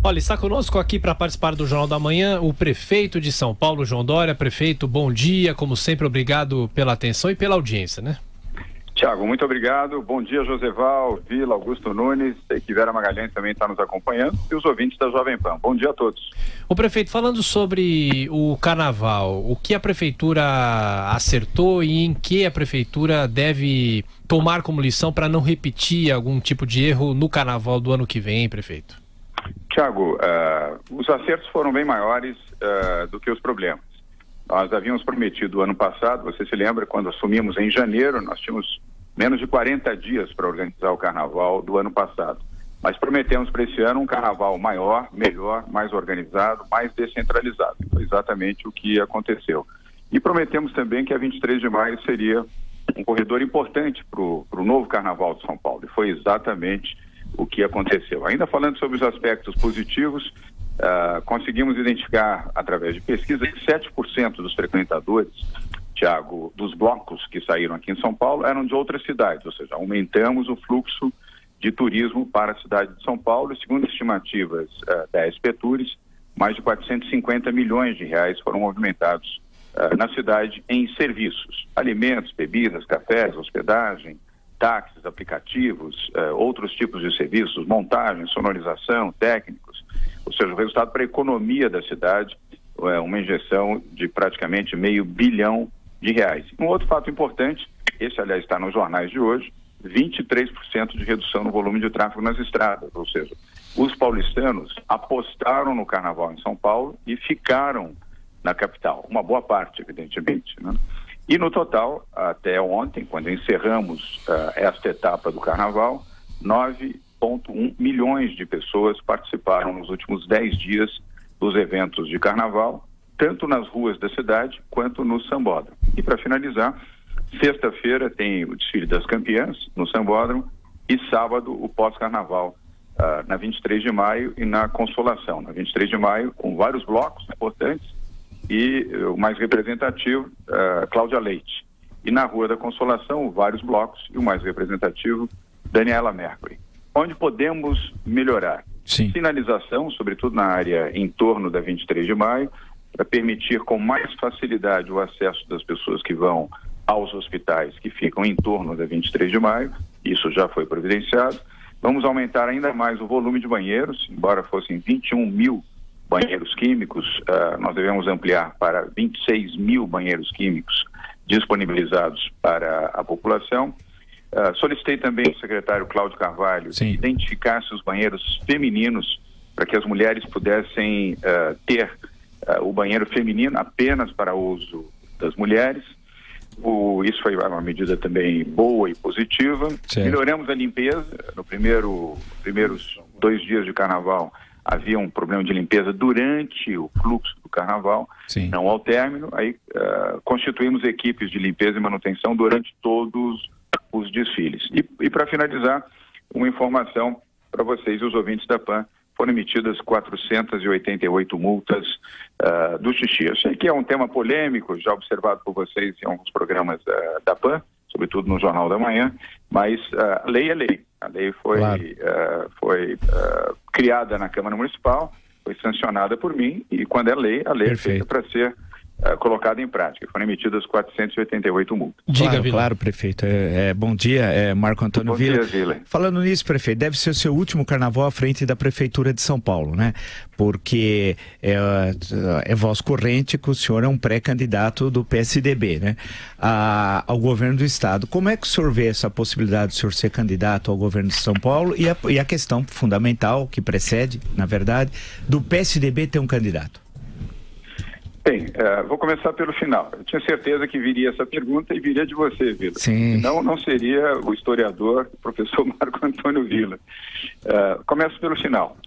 Olha, está conosco aqui para participar do Jornal da Manhã o prefeito de São Paulo, João Dória. Prefeito, bom dia, como sempre, obrigado pela atenção e pela audiência, né? Tiago, muito obrigado. Bom dia, Joseval, Vila, Augusto Nunes, sei que Vera Magalhães também está nos acompanhando e os ouvintes da Jovem Pan. Bom dia a todos. O prefeito, falando sobre o carnaval, o que a prefeitura acertou e em que a prefeitura deve tomar como lição para não repetir algum tipo de erro no carnaval do ano que vem, prefeito? Tiago, os acertos foram bem maiores do que os problemas. Nós havíamos prometido ano passado, você se lembra, quando assumimos em janeiro, nós tínhamos menos de 40 dias para organizar o carnaval do ano passado. Mas prometemos para esse ano um carnaval maior, melhor, mais organizado, mais descentralizado. Foi exatamente o que aconteceu. E prometemos também que a 23 de maio seria um corredor importante para o novo carnaval de São Paulo. E foi exatamente o que aconteceu. Ainda falando sobre os aspectos positivos, conseguimos identificar, através de pesquisa, que 7% dos frequentadores, Tiago, dos blocos que saíram aqui em São Paulo, eram de outras cidades, ou seja, aumentamos o fluxo de turismo para a cidade de São Paulo e, segundo estimativas da SP Tours, mais de 450 milhões de reais foram movimentados na cidade em serviços, alimentos, bebidas, cafés, hospedagem, táxis, aplicativos, outros tipos de serviços, montagem, sonorização, técnicos, ou seja, o resultado para a economia da cidade é uma injeção de praticamente R$500 bilhão. Um outro fato importante, esse aliás está nos jornais de hoje, 23% de redução no volume de tráfego nas estradas, ou seja, os paulistanos apostaram no carnaval em São Paulo e ficaram na capital, uma boa parte, evidentemente, né? E no total, até ontem, quando encerramos esta etapa do carnaval, 9,1 milhões de pessoas participaram nos últimos 10 dias dos eventos de carnaval, tanto nas ruas da cidade quanto no Sambódromo. E para finalizar, sexta-feira tem o desfile das campeãs no Sambódromo e sábado o pós-carnaval na 23 de maio e na Consolação. Na 23 de maio, com vários blocos importantes, e o mais representativo, Cláudia Leite. E na Rua da Consolação, vários blocos, e o mais representativo, Daniela Mercury. Onde podemos melhorar? Sim. Sinalização, sobretudo na área em torno da 23 de maio, para permitir com mais facilidade o acesso das pessoas que vão aos hospitais que ficam em torno da 23 de maio, isso já foi providenciado. Vamos aumentar ainda mais o volume de banheiros, embora fossem 21 mil banheiros químicos, nós devemos ampliar para 26 mil banheiros químicos disponibilizados para a população. Solicitei também ao secretário Cláudio Carvalho que identificasse os banheiros femininos para que as mulheres pudessem ter o banheiro feminino apenas para uso das mulheres. Isso foi uma medida também boa e positiva. Certo. Melhoramos a limpeza. Primeiros 2 dias de carnaval havia um problema de limpeza durante o fluxo do carnaval, não ao término. Aí constituímos equipes de limpeza e manutenção durante todos os desfiles. E para finalizar, uma informação para vocês, os ouvintes da PAN: foram emitidas 488 multas do xixi. Eu sei que é um tema polêmico, já observado por vocês em alguns programas da PAN, sobretudo no Jornal da Manhã, mas a lei é lei. A lei foi criada na Câmara Municipal, foi sancionada por mim, e quando é lei, a lei é feita para ser colocada em prática. Foram emitidas 488 multas. Claro, prefeito. Bom dia, Marco Antônio Vila. Bom dia, Vila. Falando nisso, prefeito, deve ser o seu último carnaval à frente da Prefeitura de São Paulo, né? Porque é voz corrente que o senhor é um pré-candidato do PSDB, né? Ao governo do Estado. Como é que o senhor vê essa possibilidade de o senhor ser candidato ao governo de São Paulo e a questão fundamental que precede, na verdade, do PSDB ter um candidato? Bem, vou começar pelo final. Eu tinha certeza que viria essa pergunta e viria de você, Vila. Sim. Não seria o historiador, o professor Marco Antônio Vila. Começo pelo final.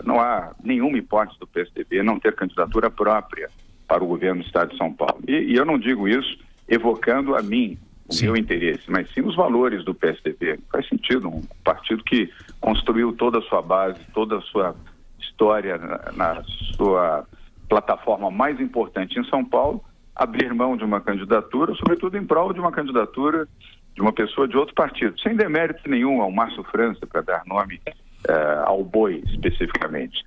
Não há nenhuma hipótese do PSDB não ter candidatura própria para o governo do Estado de São Paulo. E eu não digo isso evocando a mim, o meu interesse, mas sim os valores do PSDB. Faz sentido um partido que construiu toda a sua base, toda a sua história na sua plataforma mais importante em São Paulo, abrir mão de uma candidatura, sobretudo em prol de uma candidatura de uma pessoa de outro partido, sem demérito nenhum ao Márcio França, para dar nome ao Boi especificamente.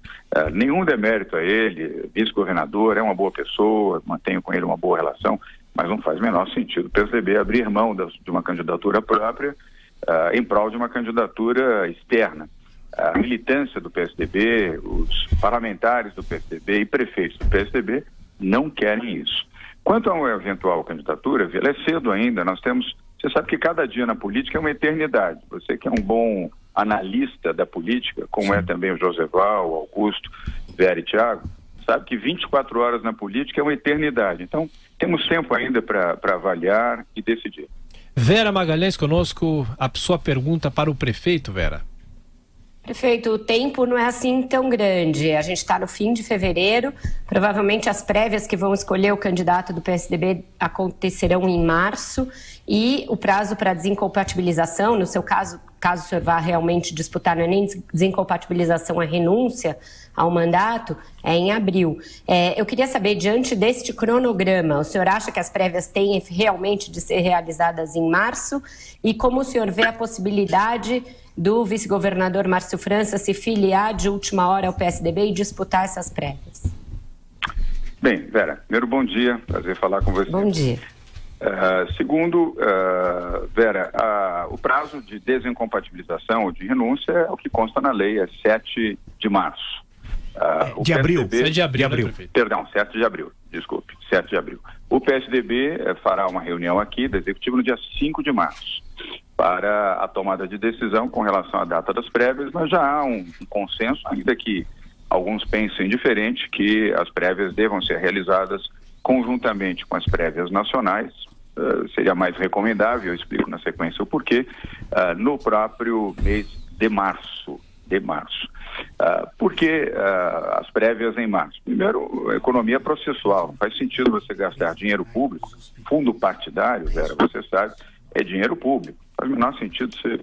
Nenhum demérito a ele, vice-governador, é uma boa pessoa, mantenho com ele uma boa relação, mas não faz o menor sentido o PSDB abrir mão de uma candidatura própria em prol de uma candidatura externa. A militância do PSDB, os parlamentares do PSDB e prefeitos do PSDB não querem isso. Quanto a uma eventual candidatura, é cedo ainda, você sabe que cada dia na política é uma eternidade. Você que é um bom analista da política, como é também o Joseval, o Augusto, Vera e Thiago, sabe que 24 horas na política é uma eternidade. Então, temos tempo ainda para avaliar e decidir. Vera Magalhães conosco, a sua pergunta para o prefeito, Vera. Prefeito, o tempo não é assim tão grande. A gente está no fim de fevereiro, provavelmente as prévias que vão escolher o candidato do PSDB acontecerão em março e o prazo para desincompatibilização, no seu caso o senhor vá realmente disputar, não é nem desincompatibilização, a renúncia ao mandato, é em abril. Eu queria saber, diante deste cronograma, o senhor acha que as prévias têm realmente de ser realizadas em março? E como o senhor vê a possibilidade do vice-governador Márcio França se filiar de última hora ao PSDB e disputar essas prévias? Bem, Vera, primeiro bom dia, prazer falar com você. Bom dia. Segundo, Vera, o prazo de desincompatibilização ou de renúncia é o que consta na lei, é 7 de março. De abril. 7 de abril. Perdão, 7 de abril, desculpe, 7 de abril. O PSDB fará uma reunião aqui da Executiva no dia 5 de março para a tomada de decisão com relação à data das prévias, mas já há um consenso, ainda que alguns pensem diferente, que as prévias devam ser realizadas conjuntamente com as prévias nacionais. Seria mais recomendável, eu explico na sequência o porquê, no próprio mês de março. Por que as prévias em março? Primeiro, a economia processual. Faz sentido você gastar dinheiro público, fundo partidário, Vera, você sabe, é dinheiro público. Faz o menor sentido você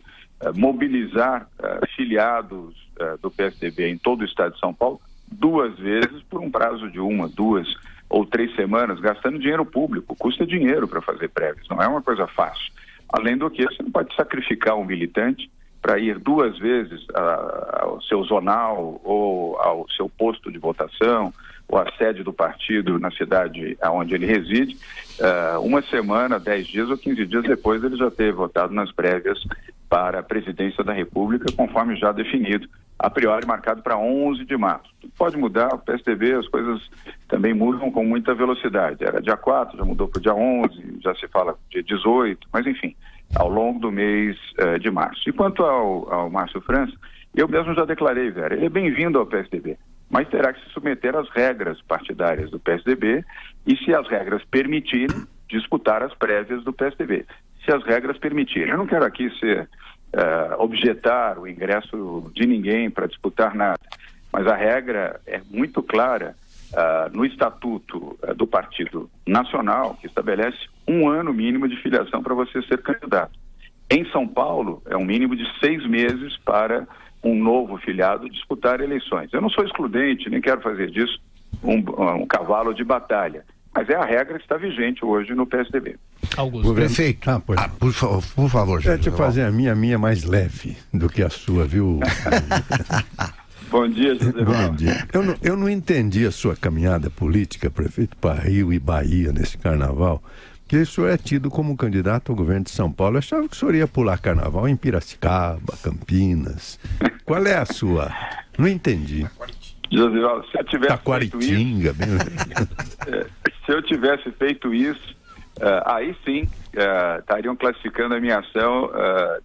mobilizar filiados do PSDB em todo o estado de São Paulo 2 vezes por um prazo de 1, 2 ou 3 semanas, gastando dinheiro público. Custa dinheiro para fazer prévias, não é uma coisa fácil. Além do que, você não pode sacrificar um militante para ir 2 vezes ao seu zonal ou ao seu posto de votação ou à sede do partido na cidade onde ele reside, 1 semana, 10 dias ou 15 dias depois ele já ter votado nas prévias para a presidência da República, conforme já definido, a priori marcado para 11 de março. Pode mudar, o PSDB, as coisas também mudam com muita velocidade. Era dia 4, já mudou para o dia 11, já se fala dia 18, mas enfim, ao longo do mês de março. E quanto ao Márcio França, eu mesmo já declarei, Vera, ele é bem-vindo ao PSDB, mas terá que se submeter às regras partidárias do PSDB e, se as regras permitirem, disputar as prévias do PSDB. Se as regras permitirem. Eu não quero aqui objetar o ingresso de ninguém para disputar nada, mas a regra é muito clara no Estatuto do Partido Nacional, que estabelece 1 ano mínimo de filiação para você ser candidato. Em São Paulo, é um mínimo de 6 meses para um novo filiado disputar eleições. Eu não sou excludente, nem quero fazer disso um cavalo de batalha, mas é a regra que está vigente hoje no PSDB. Augusto. Prefeito, por favor. Quero te fazer a minha mais leve do que a sua, viu? Bom dia, José. Bom dia. Eu não entendi a sua caminhada política, prefeito, para Rio e Bahia nesse carnaval, que o senhor é tido como candidato ao governo de São Paulo. Eu achava que o senhor ia pular carnaval em Piracicaba, Campinas. Qual é a sua? Não entendi. Josival, se eu tivesse Taquaritinga, se eu tivesse feito isso, aí sim estariam classificando a minha ação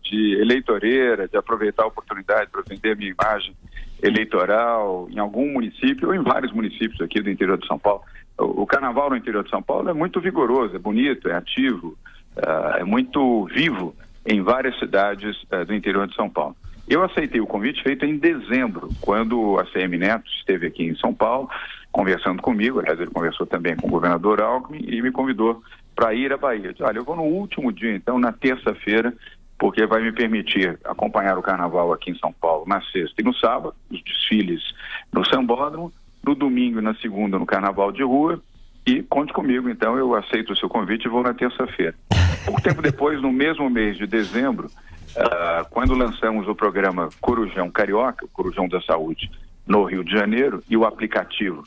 de eleitoreira, de aproveitar a oportunidade para vender a minha imagem eleitoral em algum município ou em vários municípios aqui do interior de São Paulo. O carnaval no interior de São Paulo é muito vigoroso, é bonito, é ativo, é muito vivo em várias cidades do interior de São Paulo. Eu aceitei o convite feito em dezembro, quando a CM Neto esteve aqui em São Paulo, conversando comigo. Aliás, ele conversou também com o governador Alckmin e me convidou para ir à Bahia. Eu disse, olha, eu vou no último dia, então, na terça-feira, porque vai me permitir acompanhar o carnaval aqui em São Paulo na sexta e no sábado, os desfiles no Sambódromo, no domingo e na segunda no carnaval de rua, e conte comigo, então, eu aceito o seu convite e vou na terça-feira. Pouco tempo depois, no mesmo mês de dezembro, quando lançamos o programa Corujão Carioca, o Corujão da Saúde, no Rio de Janeiro, e o aplicativo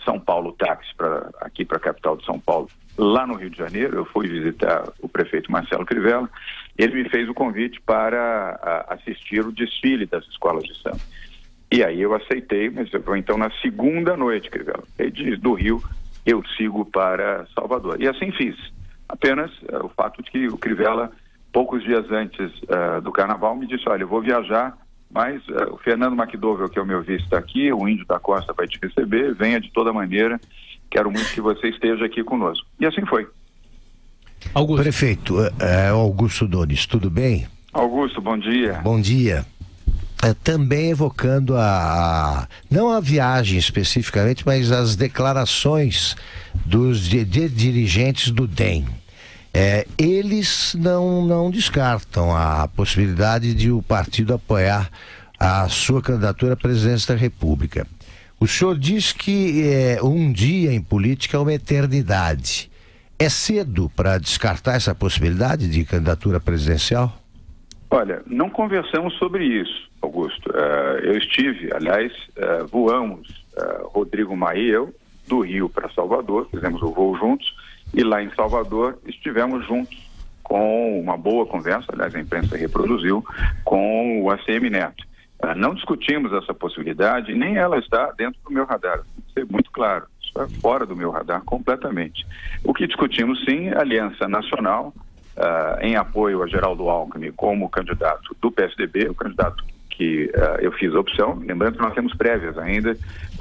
São Paulo Táxi, aqui para a capital de São Paulo, lá no Rio de Janeiro, eu fui visitar o prefeito Marcelo Crivella, ele me fez o convite para assistir o desfile das escolas de samba. E aí eu aceitei, mas eu vou então na segunda noite, Crivella. Do Rio eu sigo para Salvador. E assim fiz. Apenas o fato de que o Crivella, poucos dias antes do Carnaval, me disse, olha, eu vou viajar, mas o Fernando McDowell, que é o meu vice, está aqui, o Índio da Costa vai te receber, venha de toda maneira, quero muito que você esteja aqui conosco. E assim foi. Augusto. Prefeito, Augusto Donis, tudo bem? Augusto, bom dia. Bom dia. Também evocando não a viagem especificamente, mas as declarações dos dirigentes do DEM. Eles não descartam a possibilidade de o partido apoiar a sua candidatura à presidência da República. O senhor diz que um dia em política é uma eternidade. É cedo para descartar essa possibilidade de candidatura presidencial? Olha, não conversamos sobre isso, Augusto. Eu estive, aliás, voamos, Rodrigo Maia e eu, do Rio para Salvador, fizemos o voo juntos, e lá em Salvador estivemos juntos com uma boa conversa, aliás, a imprensa reproduziu, com o ACM Neto. Não discutimos essa possibilidade, nem ela está dentro do meu radar, tem que ser muito claro, isso é fora do meu radar completamente. O que discutimos, sim, a Aliança Nacional, em apoio a Geraldo Alckmin como candidato do PSDB, o candidato que eu fiz a opção, lembrando que nós temos prévias ainda,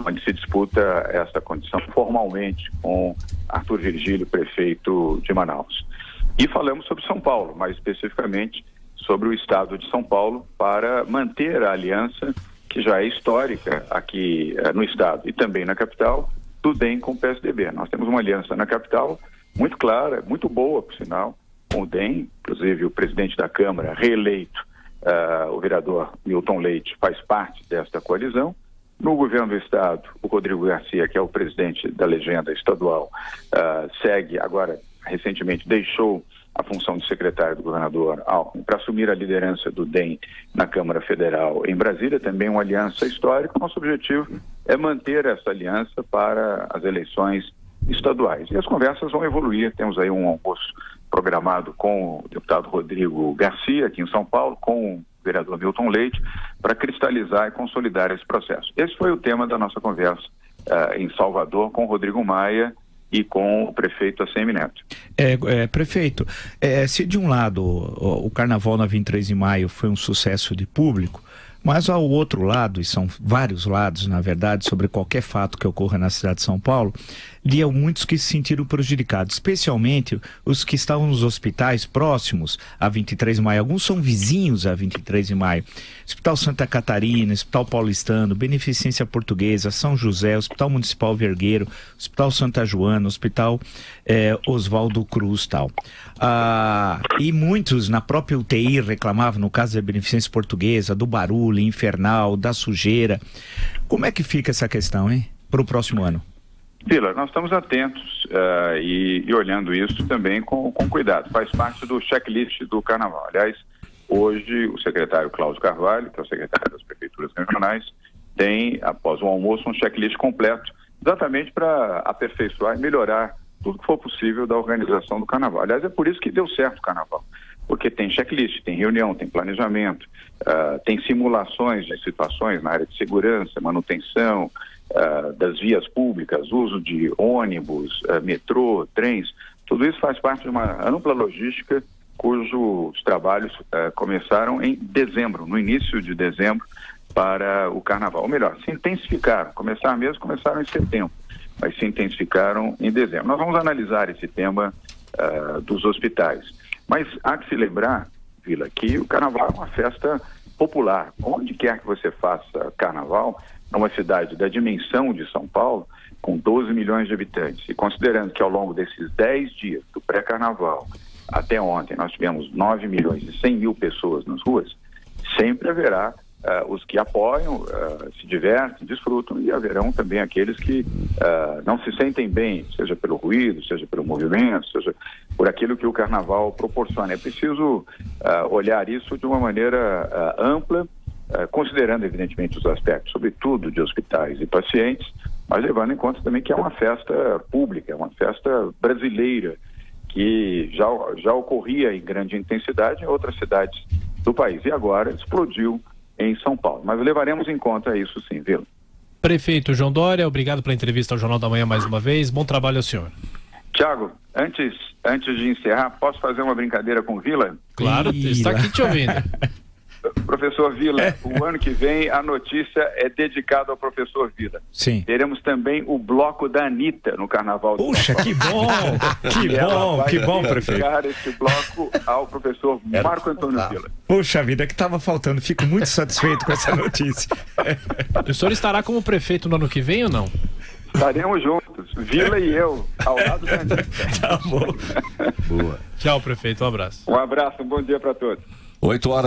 onde se disputa essa condição formalmente com Arthur Virgílio, prefeito de Manaus. E falamos sobre São Paulo, mais especificamente sobre o estado de São Paulo, para manter a aliança que já é histórica aqui no estado e também na capital, do DEM com o PSDB. Nós temos uma aliança na capital muito clara, muito boa, por sinal, com o DEM, inclusive o presidente da Câmara, reeleito, o vereador Milton Leite, faz parte desta coalizão. No governo do estado, o Rodrigo Garcia, que é o presidente da legenda estadual, segue agora, recentemente deixou a função de secretário do governador Alckmin para assumir a liderança do DEM na Câmara Federal em Brasília, também uma aliança histórica. Nosso objetivo é manter essa aliança para as eleições estaduais. E as conversas vão evoluir, temos aí um almoço programado com o deputado Rodrigo Garcia, aqui em São Paulo, com o vereador Milton Leite, para cristalizar e consolidar esse processo. Esse foi o tema da nossa conversa em Salvador com o Rodrigo Maia e com o prefeito ACM Neto. Prefeito, se de um lado o Carnaval na 23 de maio foi um sucesso de público, mas ao outro lado, e são vários lados, na verdade, sobre qualquer fato que ocorra na cidade de São Paulo, havia muitos que se sentiram prejudicados, especialmente os que estavam nos hospitais próximos a 23 de maio. Alguns são vizinhos a 23 de maio. Hospital Santa Catarina, Hospital Paulistano, Beneficência Portuguesa, São José, Hospital Municipal Vergueiro, Hospital Santa Joana, Hospital Oswaldo Cruz, tal. E muitos na própria UTI reclamavam, no caso da Beneficência Portuguesa, do barulho infernal, da sujeira. Como é que fica essa questão, hein, para o próximo ano? Vila, nós estamos atentos e olhando isso também com cuidado. Faz parte do checklist do Carnaval. Aliás, hoje o secretário Cláudio Carvalho, que é o secretário das prefeituras regionais, tem, após o almoço, um checklist completo, exatamente para aperfeiçoar e melhorar tudo que for possível da organização do Carnaval. Aliás, é por isso que deu certo o Carnaval, porque tem checklist, tem reunião, tem planejamento, tem simulações de situações na área de segurança, manutenção, das vias públicas, uso de ônibus, metrô, trens, tudo isso faz parte de uma ampla logística cujos trabalhos começaram em dezembro, no início de dezembro, para o Carnaval. Ou melhor, se intensificaram, começaram em setembro, mas se intensificaram em dezembro. Nós vamos analisar esse tema dos hospitais. Mas há que se lembrar, Vila, que o Carnaval é uma festa popular. Onde quer que você faça Carnaval, numa cidade da dimensão de São Paulo, com 12 milhões de habitantes, e considerando que ao longo desses 10 dias do pré-carnaval até ontem nós tivemos 9 milhões e 100 mil pessoas nas ruas, sempre haverá os que apoiam, se divertem, desfrutam, e haverão também aqueles que não se sentem bem, seja pelo ruído, seja pelo movimento, seja por aquilo que o Carnaval proporciona. É preciso olhar isso de uma maneira ampla, considerando, evidentemente, os aspectos, sobretudo de hospitais e pacientes, mas levando em conta também que é uma festa pública, é uma festa brasileira, que já ocorria em grande intensidade em outras cidades do país e agora explodiu em São Paulo. Mas levaremos em conta isso sim, Vila. Prefeito João Dória, obrigado pela entrevista ao Jornal da Manhã mais uma vez. Bom trabalho ao senhor. Tiago, antes de encerrar, posso fazer uma brincadeira com o Vila? Claro, está aqui te ouvindo. Professor Vila, o ano que vem a notícia é dedicada ao professor Vila. Sim. Teremos também o bloco da Anitta no Carnaval do Puxa, que bom! Que bom, prefeito. Esse bloco ao professor Marco Antônio Vila. Puxa vida, que estava faltando. Fico muito satisfeito com essa notícia. O senhor estará como prefeito no ano que vem ou não? Estaremos juntos, Vila e eu, ao lado da Anitta. Tá bom. Boa. Tchau, prefeito. Um abraço. Um abraço, um bom dia para todos. 8 horas.